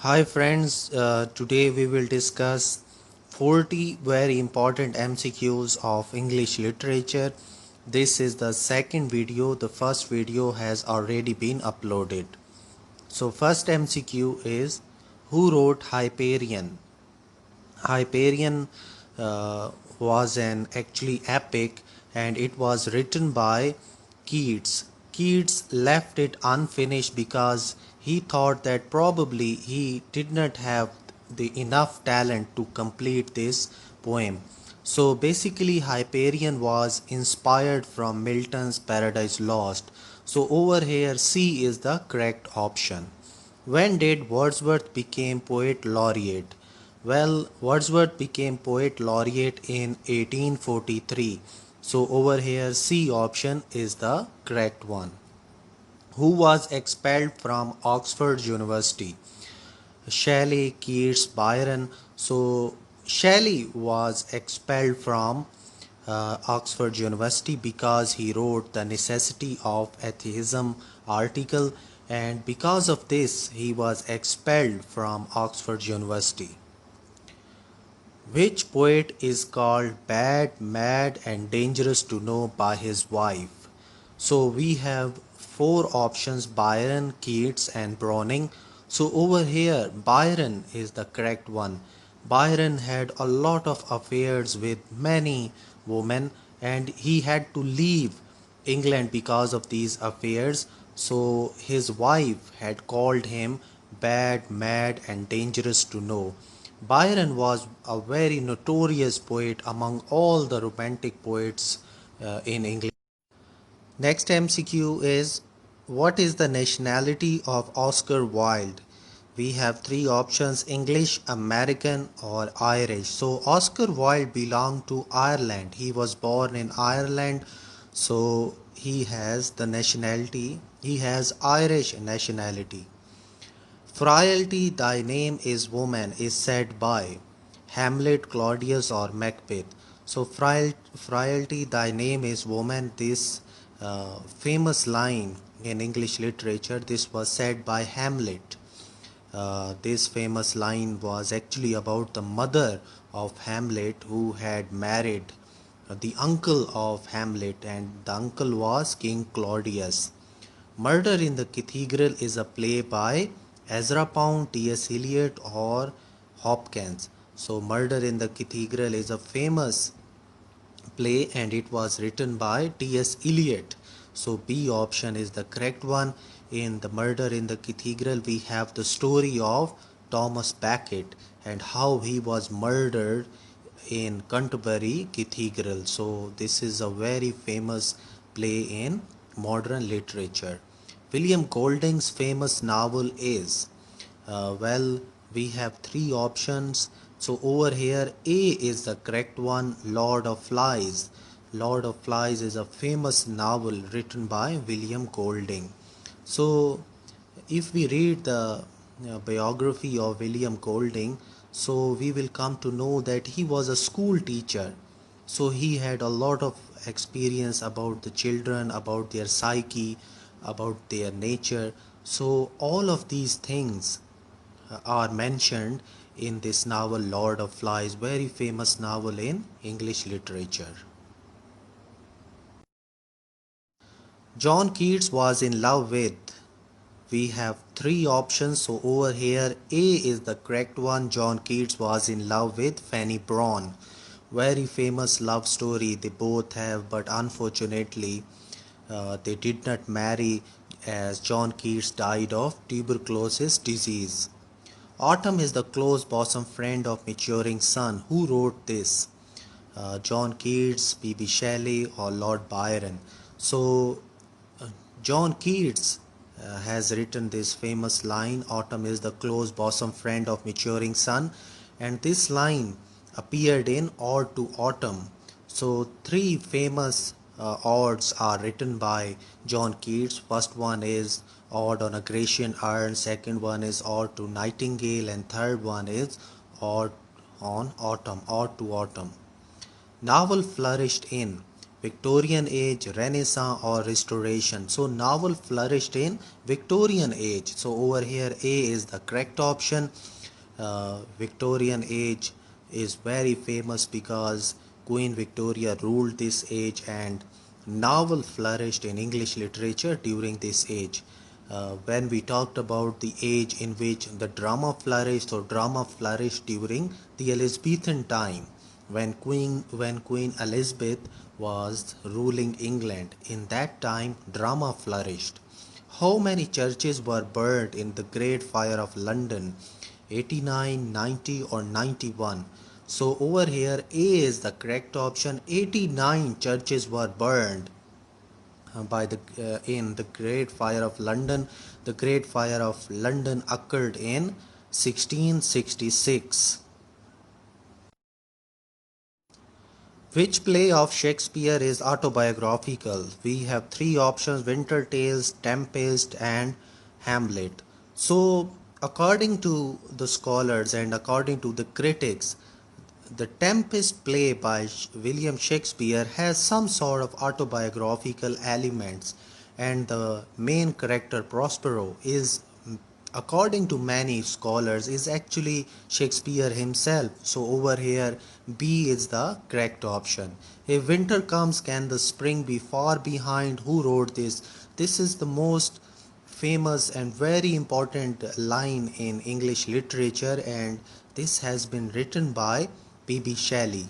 Hi friends, today we will discuss 40 very important MCQs of English literature. This is the second video. The first video has already been uploaded. So first MCQ is, who wrote Hyperion? Hyperion was an actually epic, and it was written by Keats. Keats left it unfinished because he thought that probably he did not have the enough talent to complete this poem. So basically Hyperion was inspired from Milton's Paradise Lost. So over here C is the correct option. When did Wordsworth become poet laureate? Well, Wordsworth became poet laureate in 1843. So over here C option is the correct one. Who was expelled from Oxford University? Shelley, Keats, Byron. So Shelley was expelled from Oxford University because he wrote the necessity of atheism article, and because of this he was expelled from Oxford University. Which poet is called bad, mad, and dangerous to know by his wife? So we have four options: Byron, Keats, and Browning. So over here, Byron is the correct one. Byron had a lot of affairs with many women, and he had to leave England because of these affairs. So his wife had called him bad, mad, and dangerous to know. Byron was a very notorious poet among all the romantic poets in England. Next MCQ is, what is the nationality of Oscar Wilde? We have three options: English, American, or Irish. So Oscar Wilde belonged to Ireland. He was born in Ireland, so he has the nationality. He has Irish nationality. Frailty, thy name is woman, is said by Hamlet, Claudius, or Macbeth. So, frailty, thy name is woman, this famous line in English literature, this was said by Hamlet. This famous line was actually about the mother of Hamlet, who had married the uncle of Hamlet, and the uncle was King Claudius. Murder in the Cathedral is a play by Ezra Pound, T.S. Eliot, or Hopkins. So, Murder in the Cathedral is a famous play, and it was written by T.S. Eliot. So, B option is the correct one. In the Murder in the Cathedral, we have the story of Thomas Becket and how he was murdered in Canterbury Cathedral. So, this is a very famous play in modern literature. William Golding's famous novel is, well, we have three options. So over here A is the correct one, Lord of Flies. Lord of Flies is a famous novel written by William Golding. So if we read the biography of William Golding, so we will come to know that he was a school teacher. So he had a lot of experience about the children, about their psyche, about their nature. So all of these things are mentioned in this novel Lord of Flies, very famous novel in English literature. John Keats was in love with, we have three options. So over here A is the correct one. John Keats was in love with Fanny Brawne. Very famous love story they both have, but unfortunately they did not marry as John Keats died of tuberculosis disease. Autumn is the close bosom friend of maturing sun. Who wrote this? John Keats, B.B. Shelley, or Lord Byron? So, uh, John Keats has written this famous line, Autumn is the close bosom friend of maturing sun, and this line appeared in Ode to Autumn. So, three famous odes are written by John Keats. First one is Ode on a Grecian Urn, second one is Ode to Nightingale, and third one is Ode on Autumn, Ode to Autumn. Novel flourished in, Victorian age, Renaissance or Restoration. So novel flourished in Victorian age. So over here A is the correct option. Victorian age is very famous because Queen Victoria ruled this age, and novel flourished in English literature during this age. When we talked about the age in which the drama flourished, or drama flourished during the Elizabethan time, when Queen Elizabeth was ruling England, in that time drama flourished. How many churches were burned in the Great Fire of London? 89, 90 or 91? So over here A is the correct option. 89 churches were burned by the in the Great Fire of London. The Great Fire of London occurred in 1666. Which play of Shakespeare is autobiographical? We have three options: Winter Tales, Tempest, and Hamlet. So, according to the scholars and according to the critics, the Tempest play by William Shakespeare has some sort of autobiographical elements, and the main character Prospero is, according to many scholars, is actually Shakespeare himself. So over here B is the correct option. If winter comes, can the spring be far behind? Who wrote this? This is the most famous and very important line in English literature, and this has been written by P.B. Shelley.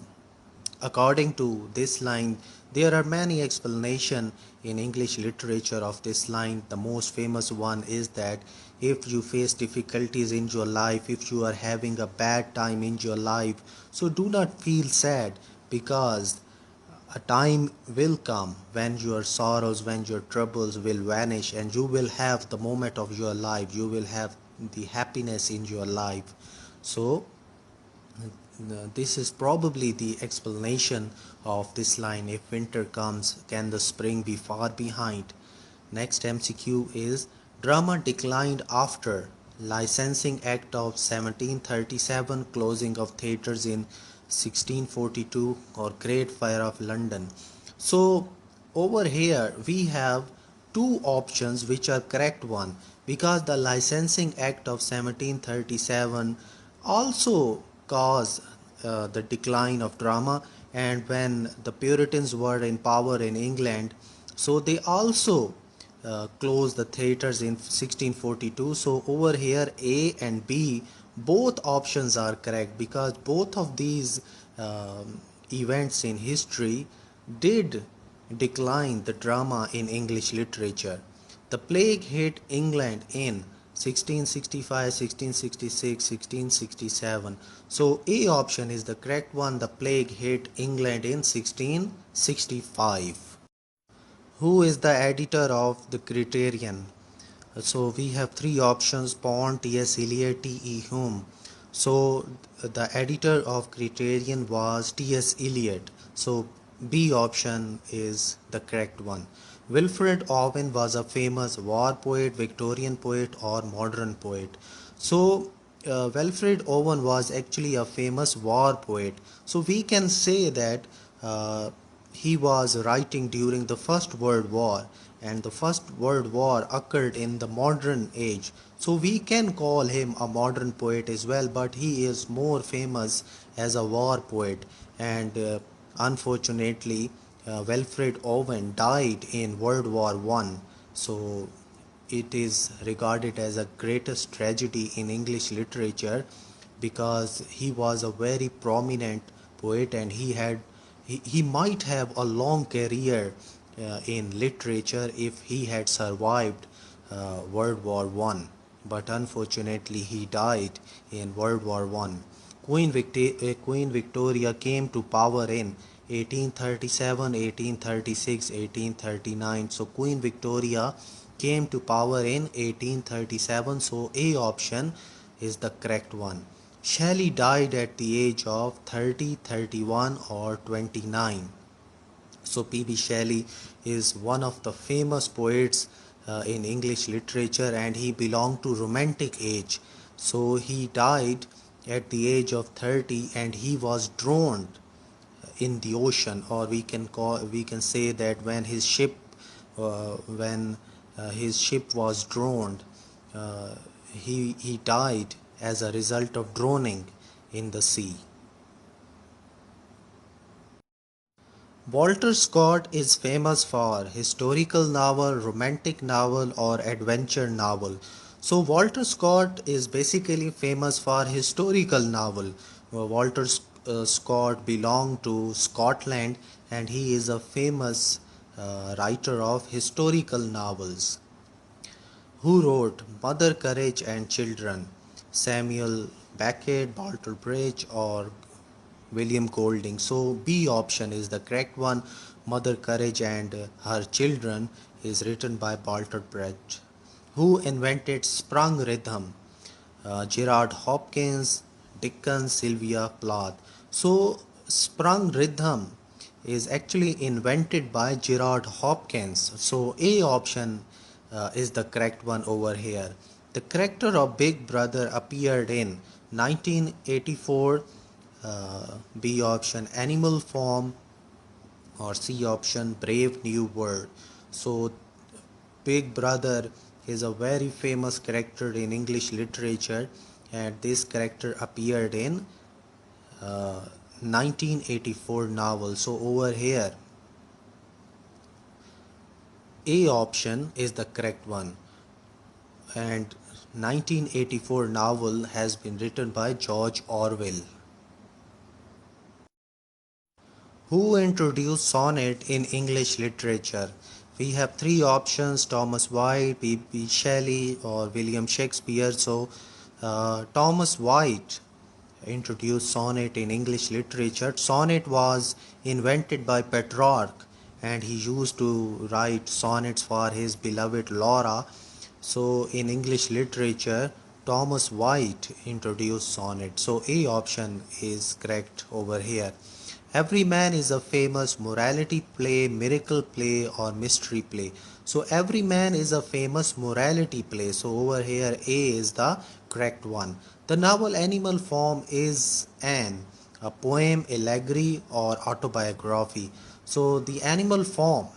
According to this line, there are many explanations in English literature of this line. The most famous one is that if you face difficulties in your life, if you are having a bad time in your life, so do not feel sad, because a time will come when your sorrows, when your troubles will vanish, and you will have the moment of your life, you will have the happiness in your life. So this is probably the explanation of this line: if winter comes, can the spring be far behind? Next MCQ is: drama declined after Licensing Act of 1737, closing of theatres in 1642, or Great Fire of London. So over here we have two options which are correct one, because the Licensing Act of 1737 also caused the decline of drama, and when the Puritans were in power in England, so they also closed the theaters in 1642. So over here A and B, both options are correct, because both of these events in history did decline the drama in English literature. The plague hit England in 1665, 1666, 1667. So A option is the correct one. The plague hit England in 1665. Who is the editor of the Criterion? So we have three options: Pond, T.S. Eliot, T.E. Hume. So the editor of Criterion was T.S. Eliot. So B option is the correct one. Wilfred Owen was a famous war poet, Victorian poet, or modern poet. So Wilfred Owen was actually a famous war poet. So we can say that he was writing during the First World War, and the First World War occurred in the modern age. So we can call him a modern poet as well, but he is more famous as a war poet. And unfortunately, Wilfred Owen died in World War One. So it is regarded as a greatest tragedy in English literature, because he was a very prominent poet, and he might have a long career in literature if he had survived World War One. But unfortunately he died in World War One. Queen Victoria came to power in 1837, 1836, 1839. So Queen Victoria came to power in 1837. So A option is the correct one. Shelley died at the age of 30, 31, or 29. So P.B. Shelley is one of the famous poets in English literature, and he belonged to Romantic age. So he died at the age of 30, and he was drowned in the ocean, or we can say that when his ship was drowned, uh, he died as a result of drowning in the sea. Walter Scott is famous for historical novel, romantic novel, or adventure novel. So Walter Scott is basically famous for historical novel. Walter Scott belonged to Scotland, and he is a famous writer of historical novels. Who wrote Mother Courage and Children? Samuel Beckett, Walter Bridge, or William Golding? So B option is the correct one. Mother Courage and Her Children is written by Walter Bridge. Who invented sprung rhythm? Gerard Hopkins, Dickens, Sylvia Plath. So sprung rhythm is actually invented by Gerard Hopkins. So A option is the correct one over here. The character of Big Brother appeared in 1984. B option animal form, or C option Brave New World. So Big Brother is a very famous character in English literature, and this character appeared in uh, 1984 novel. So over here, A option is the correct one, and 1984 novel has been written by George Orwell. Who introduced sonnet in English literature? We have three options: Thomas White, B.B. Shelley, or William Shakespeare. So, Thomas White introduced sonnet in English literature. Sonnet was invented by Petrarch, and he used to write sonnets for his beloved Laura. So, in English literature, Thomas White introduced sonnet. So, A option is correct over here. Every Man is a famous morality play, miracle play, or mystery play. So Every Man is a famous morality play. So over here A is the correct one. The novel Animal Farm is a poem, allegory, or autobiography. So the Animal Farm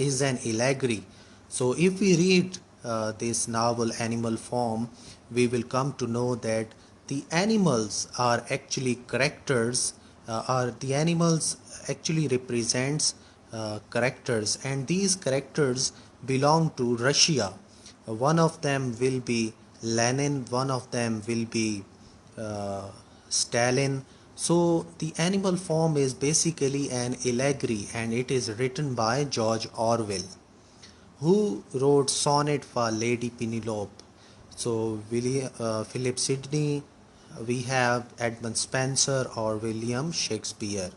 is an allegory. So, if we read this novel Animal Farm, we will come to know that the animals are actually characters, or the animals actually represents characters, and these characters belong to Russia. One of them will be Lenin, one of them will be uh, Stalin. So the animal form is basically an allegory, and it is written by George Orwell. Who wrote Sonnet for Lady Penelope? So Philip Sidney, we have Edmund Spenser, or William Shakespeare.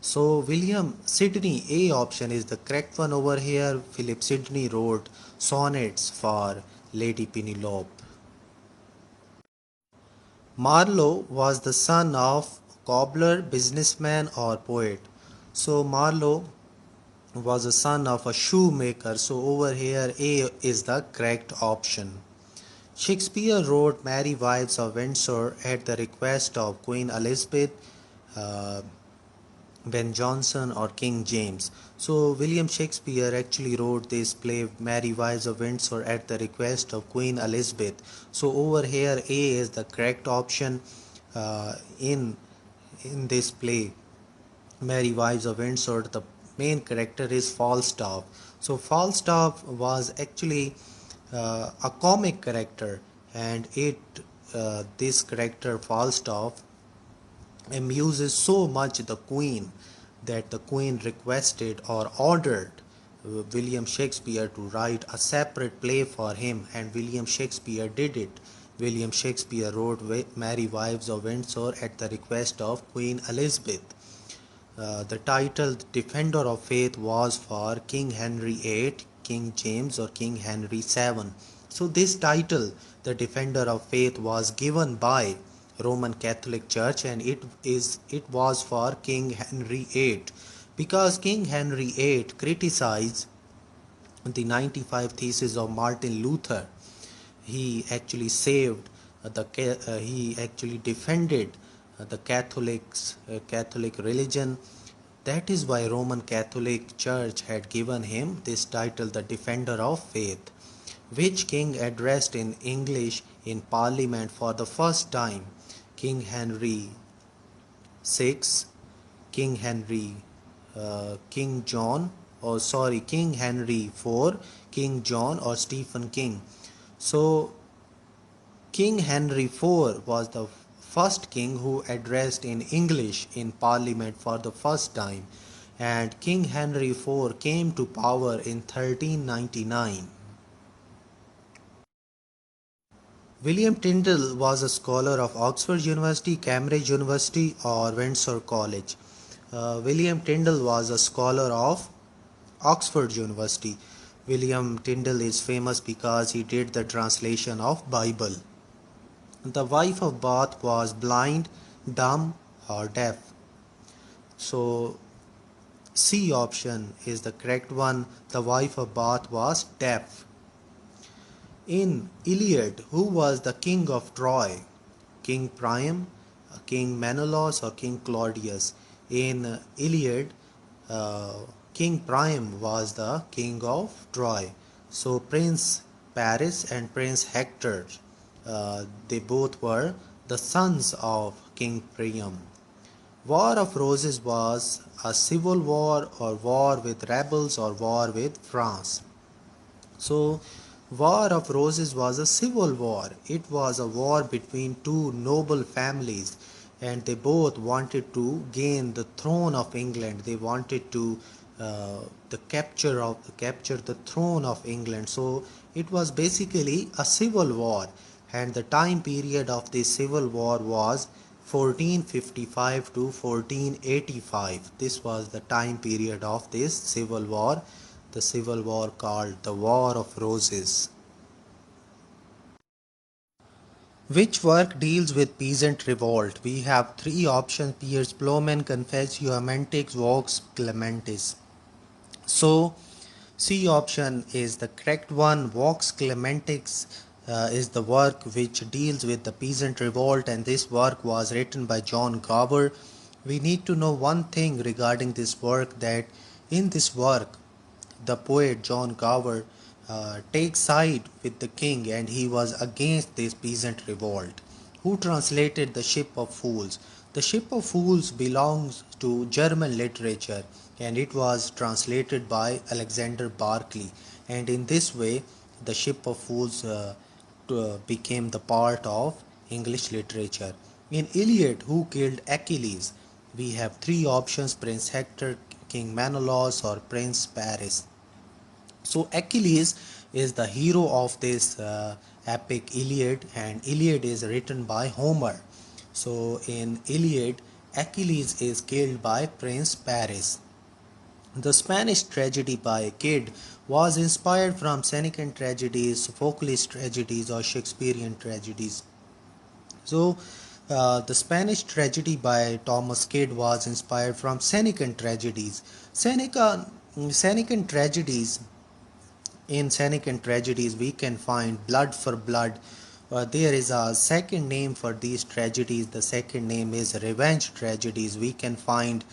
So William Sidney, A option is the correct one over here. Philip Sidney wrote sonnets for Lady Penelope. Marlowe was the son of cobbler, businessman, or poet. So Marlowe was the son of a shoemaker. So over here A is the correct option. Shakespeare wrote Merry Wives of Windsor at the request of Queen Elizabeth, uh, Ben Jonson, or King James. So William Shakespeare actually wrote this play Merry Wives of Windsor at the request of Queen Elizabeth. So over here A is the correct option uh, in in this play Merry Wives of Windsor. The main character is Falstaff. So Falstaff was actually a comic character, and this character Falstaff amuses so much the queen that the queen requested or ordered William Shakespeare to write a separate play for him, and William Shakespeare did it. William Shakespeare wrote Merry Wives of Windsor at the request of Queen Elizabeth. The title Defender of Faith was for King Henry VIII, King James, or King Henry VII. So this title, the Defender of Faith, was given by Roman Catholic Church, and it was for King Henry VIII, because King Henry VIII criticized the 95 Theses of Martin Luther. He actually saved he actually defended the Catholic religion. That is why Roman Catholic Church had given him this title, the Defender of Faith. Which king addressed in English in Parliament for the first time? King Henry VI, King Henry, King John, or sorry, King Henry IV, King John, or Stephen King. So King Henry IV was the first king who addressed in English in Parliament for the first time, and King Henry IV came to power in 1399. William Tyndall was a scholar of Oxford University, Cambridge University, or Windsor College. William Tyndall was a scholar of Oxford University. William Tyndall is famous because he did the translation of Bible. The wife of Bath was blind, dumb, or deaf. So C option is the correct one. The wife of Bath was deaf. In Iliad, who was the king of Troy? King Priam, King Menelaus, or King Claudius? In Iliad, uh, King Priam was the king of Troy. So Prince Paris and Prince Hector, they both were the sons of King Priam. War of Roses was a civil war, or war with rebels, or war with France. So, War of Roses was a civil war. It was a war between two noble families, and they both wanted to gain the throne of England. They wanted to capture the throne of England. So it was basically a civil war, and the time period of this civil war was 1455 to 1485. This was the time period of this civil war, the civil war called the War of Roses. Which work deals with peasant revolt? We have three options: Piers Plowman, Confessio Amentix, Vox Clementis. So C option is the correct one. Vox Clementis is the work which deals with the peasant revolt, and this work was written by John Gower. We need to know one thing regarding this work, that in this work the poet John Gower takes side with the king, and he was against this peasant revolt. Who translated The Ship of Fools? The Ship of Fools belongs to German literature, and it was translated by Alexander Barclay. And in this way, The Ship of Fools became the part of English literature. In Iliad, who killed Achilles? We have three options: Prince Hector, King Menelaus, or Prince Paris. So Achilles is the hero of this epic Iliad, and Iliad is written by Homer. So in Iliad, Achilles is killed by Prince Paris. The Spanish tragedy by Kyd was inspired from Senecan tragedies, Sophocles tragedies, or Shakespearean tragedies. So, the Spanish tragedy by Thomas Kyd was inspired from Senecan tragedies. Senecan tragedies In Senecan tragedies, we can find blood for blood. There is a second name for these tragedies. The second name is revenge tragedies. We can find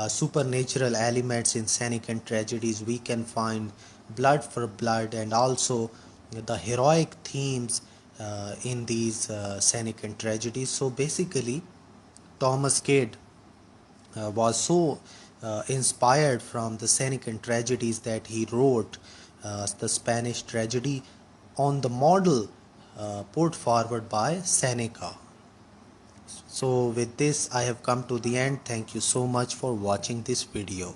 supernatural elements in Senecan tragedies. We can find blood for blood, and also the heroic themes in these Senecan tragedies. So basically, Thomas Kyd was so inspired from the Senecan tragedies that he wrote the Spanish tragedy on the model put forward by Seneca. So with this, I have come to the end. Thank you so much for watching this video.